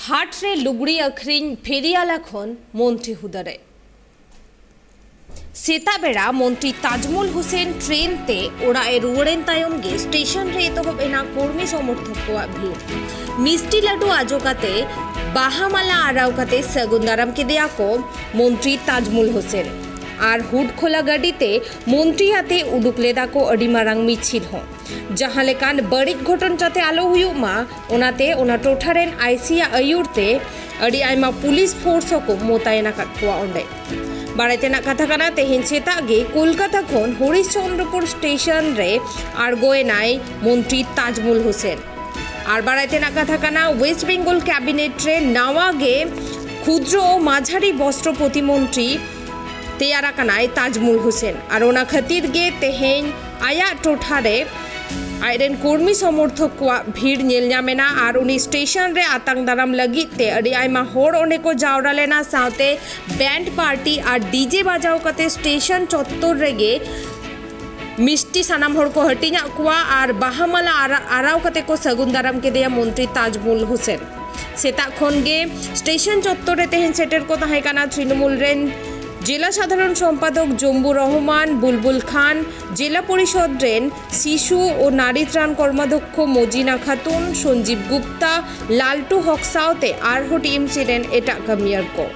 हाट्रे लुगड़ी आखरिंग फेरियाला खन मंत्री हुदारे सेता बेड़ा मंत्री ताजमुल हुसैन ट्रेन ते ओड़ाए रुआड़ेन तायम गे स्टेशन रे एतहब एना कर्मी समर्थक को भीड़ मिष्टि लाडू आजोकाते बाहामाला आराव काते सगुन दाराम के देया को मंत्री ताजमुल हुसैन और हुड खोला गाड़ीते मंत्री आते उडुक लेदा को अड़ी मारांग मिছিল हों जहां लेकान बड़िक घटन जाते आलो हुयुग मा ओनाते ओना टोठारेन आईसीया आयुरते अड़ी आयमा पुलिस फोर्स को मोतायन आकाद कोआ ओंडे बाड़ाइतेना कथा काना तेहेन सेताग गे कोलकाता खन हरिश्चंद्रपुर स्टेशन रे आड़गोएनाय मंत्री ताजमुल हुसैन और बाड़ाइतेना कथा काना वेस्ट बेंगल कैबिनेट रे नावा गे क्षुद्र और माझारी वस्त्र प्रतिमंत्री तेयारा कानाय ताजमुल हुसैन और ओना खातिर गे तेहेन आया टोठारे आयरन कर्मी समर्थक को भीड़ नेल नामेना और उनी स्टेशन रे आतंक दाराम लगित ते अड़ी आयमा होड़ ओंडे को जावरा लेना साथे बैंड पार्टी और डीजे बाजाव कते स्टेशन चत्तर रे गे मिष्टि सानाम होड़ को हटिना कुआ और बाहामाला आराव कते को सगुन दाराम के देया मंत्री ताजमुल हुसैन सेता खन गे स्टेशन चत्तर रे तेहेन सेटर को ताहे काना तृणमूल रेन जिला साधारण सम्पादक जम्बू रहमान बुलबुल खान जिला परिषद रेन शिशु और नारी त्राण कर्माध्यक्ष मजिना खातुन सञ्जीव गुप्ता लालटू हक साउते आरहो टीएमसी रेन एटा कामियार को।